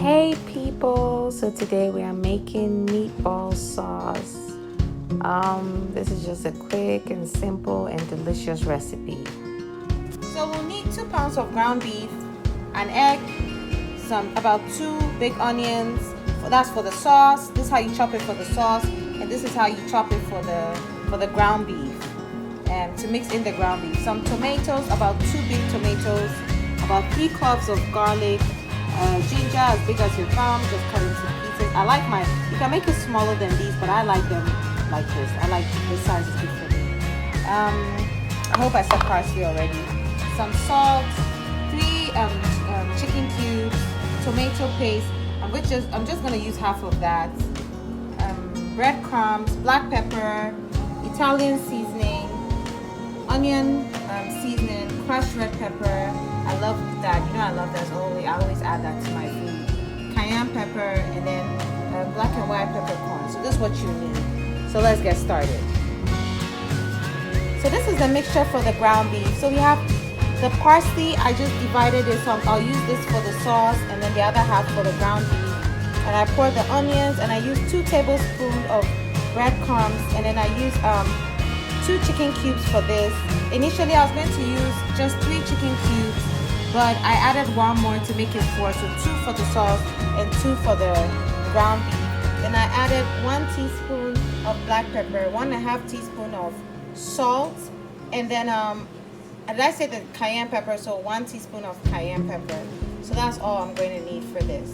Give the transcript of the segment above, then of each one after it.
Hey people, so today we are making meatball sauce. This is just a quick and simple and delicious recipe. So we'll need 2 pounds of ground beef, an egg, about 2 big onions. That's for the sauce. This is how you chop it for the sauce, and this is how you chop it for the ground beef. To mix in the ground beef, some tomatoes, about 2 big tomatoes, about 3 cloves of garlic. Ginger as big as your thumb, just cut into pieces. You can make it smaller than these, but I like them like this. I like this size is good for me. I hope I said parsley already. Some salt, 3 chicken cubes, tomato paste. I'm just gonna use half of that. Breadcrumbs, black pepper, Italian seasoning, onion seasoning, crushed red pepper. I love that. You know I love that. I always add that to my food. Cayenne pepper, and then black and white peppercorn. So this is what you need. So let's get started. So this is the mixture for the ground beef. So we have the parsley. I just divided it. So I'll use this for the sauce, and then the other half for the ground beef. And I pour the onions, and I use 2 tablespoons of breadcrumbs, and then I use 2 chicken cubes for this. Initially I was going to use just 3 chicken cubes, but I added 1 more to make it 4, so 2 for the sauce and 2 for the ground beef. Then I added 1 teaspoon of black pepper, 1.5 teaspoon of salt, and then did I say the cayenne pepper? So 1 teaspoon of cayenne pepper. So that's all I'm going to need for this.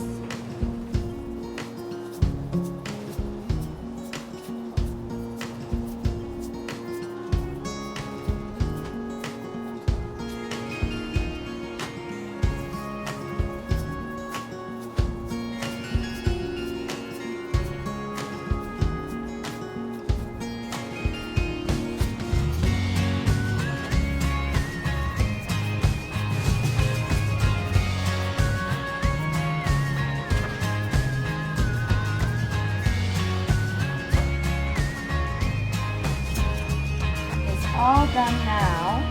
All done now,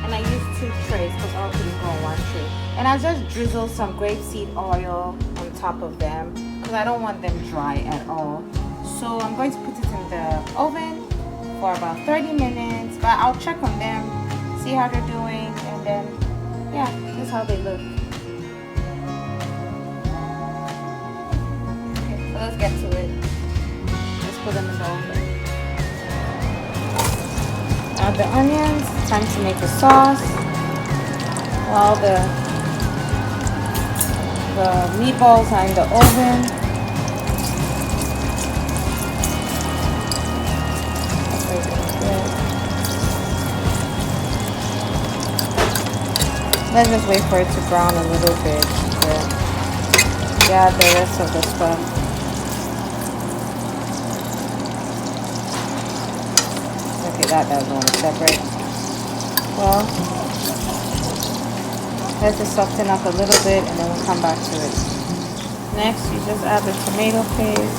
and I used 2 trays because all couldn't go on 1 tray. And I just drizzle some grapeseed oil on top of them because I don't want them dry at all. So I'm going to put it in the oven for about 30 minutes, but I'll check on them, see how they're doing, and then yeah, this is how they look. Okay, so let's get to it. Let's put them in the oven. Add the onions. Time to make the sauce. While the meatballs are in the oven. Let's just wait for it to brown a little bit to add the rest of the stuff. Okay, that doesn't want to separate. Well, let's just soften up a little bit, and then we'll come back to it. Next, you just add the tomato paste.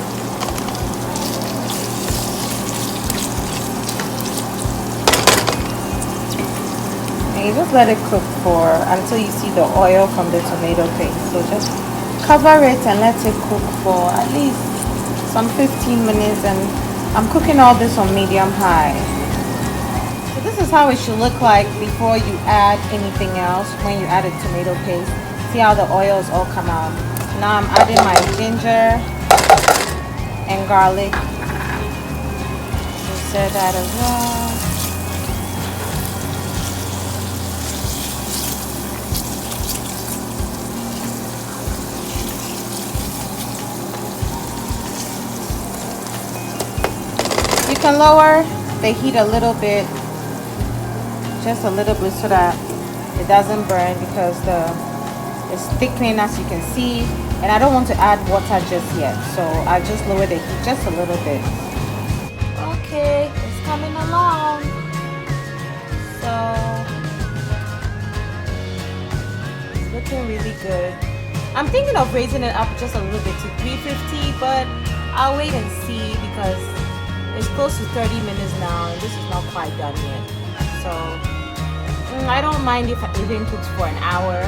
And you just let it cook until you see the oil from the tomato paste. So just cover it and let it cook for at least some 15 minutes. And I'm cooking all this on medium high. This is how it should look like before you add anything else. When you add a tomato paste, see how the oils all come out. Now I'm adding my ginger and garlic. Just stir that as well. You can lower the heat a little bit. Just a little bit so that it doesn't burn, because it's thickening, as you can see, and I don't want to add water just yet, so I just lower the heat just a little bit. Okay, it's coming along. So it's looking really good. I'm thinking of raising it up just a little bit to 350, but I'll wait and see because it's close to 30 minutes now and this is not quite done yet. So I don't mind if it even cooks for an hour,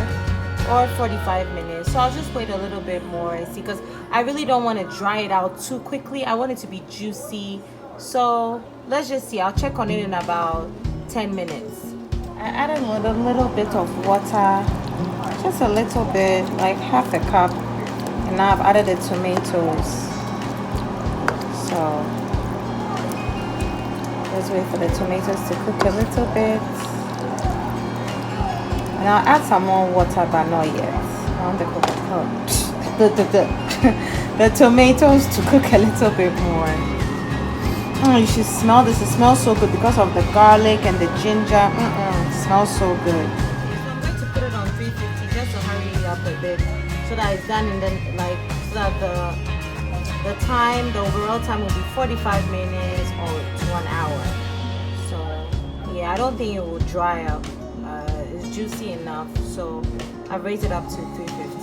or 45 minutes. So I'll just wait a little bit more and see, because I really don't want to dry it out too quickly. I want it to be juicy. So let's just see. I'll check on it in about 10 minutes. I added with a little bit of water, just a little bit, like half a cup. And now I've added the tomatoes. So let's wait for the tomatoes to cook a little bit. And I'll add some more water, but not yet. I want the tomatoes to cook a little bit more. Oh, you should smell this. It smells so good because of the garlic and the ginger. It smells so good. So I'm going to put it on 350 just to hurry it up a bit, so that it's done, and then so that the overall time will be 45 minutes or to 1 hour. So yeah, I don't think it will dry up. It's juicy enough, so I've raised it up to 350.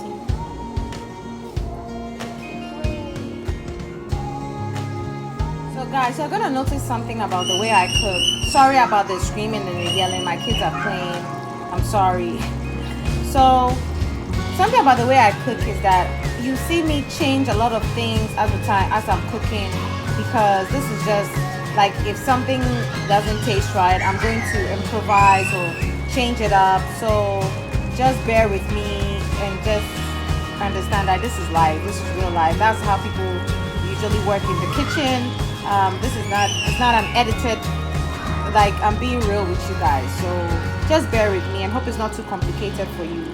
So guys, you're gonna notice something about the way I cook. Sorry about the screaming and the yelling. My kids are playing. I'm sorry. So something about the way I cook is that you see me change a lot of things as I'm cooking, because this is just like, if something doesn't taste right, I'm going to improvise or change it up. So just bear with me and just understand that this is life. This is real life. That's how people usually work in the kitchen. It's not an edited, like, I'm being real with you guys. So just bear with me and hope it's not too complicated for you.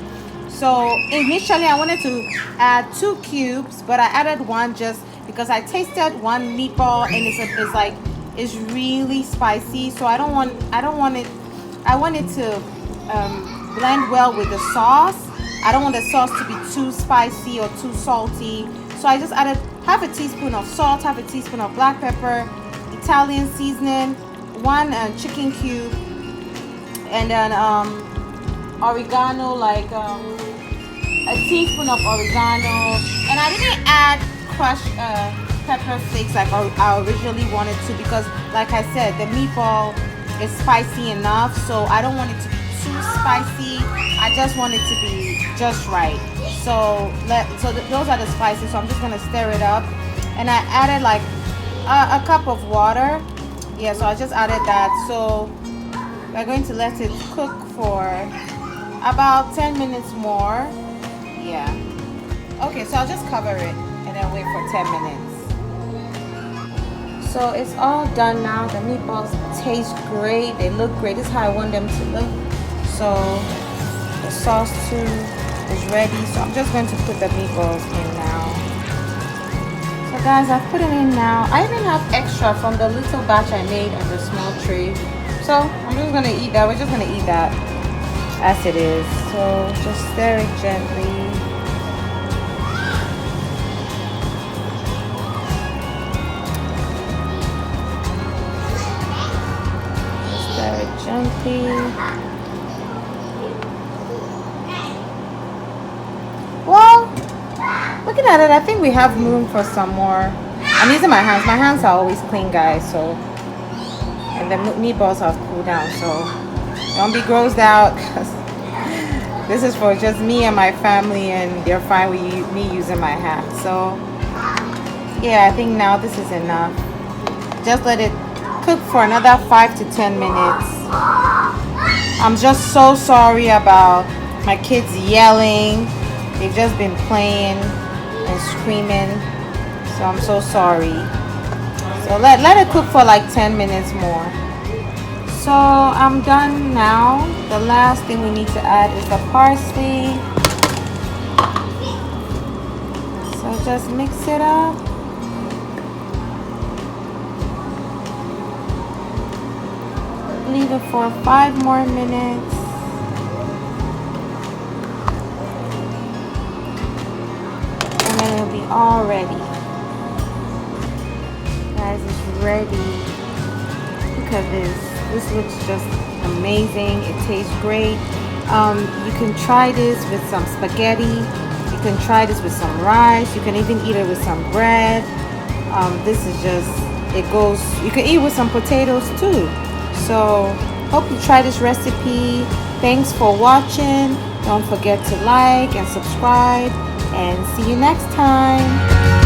So initially I wanted to add 2 cubes, but I added 1 just because I tasted 1 meatball and it's really spicy. So I want it to blend well with the sauce. I don't want the sauce to be too spicy or too salty. So I just added half a teaspoon of salt, half a teaspoon of black pepper, Italian seasoning, 1 chicken cube, and then oregano, like a teaspoon of oregano. And I didn't add crushed pepper flakes like I originally wanted to, because like I said, the meatball is spicy enough, so I don't want it to be too spicy. I just want it to be just right. So those are the spices. So I'm just gonna stir it up, and I added like a cup of water. Yeah, so I just added that. So we're going to let it cook for about 10 minutes more. Yeah. Okay, so I'll just cover it and then wait for 10 minutes. So it's all done now. The meatballs taste great. They look great. This is how I want them to look. So the sauce too is ready. So I'm just going to put the meatballs in now. So guys, I've put it in now. I even have extra from the little batch I made on the small tray. So I'm just going to eat that. We're just going to eat that as it is. So just stir it gently. Gently. Well, looking at it, I think we have room for some more. I'm using my hands. My hands are always clean, guys. So, and the meatballs have cooled down. So don't be grossed out. This is for just me and my family, and they're fine with me using my hands. So yeah, I think now this is enough. Just let it cook for another 5 to 10 minutes. I'm just so sorry about my kids yelling. They've just been playing and screaming, so I'm so sorry. So let it cook for like 10 minutes more. So I'm done now. The last thing we need to add is the parsley. So just mix it up. Leave it for 5 more minutes. And then it'll be all ready. Guys, it's ready. Look at this. This looks just amazing. It tastes great. You can try this with some spaghetti. You can try this with some rice. You can even eat it with some bread. This is just, it goes, you can eat with some potatoes too. So hope you try this recipe. Thanks for watching. Don't forget to like and subscribe, and see you next time.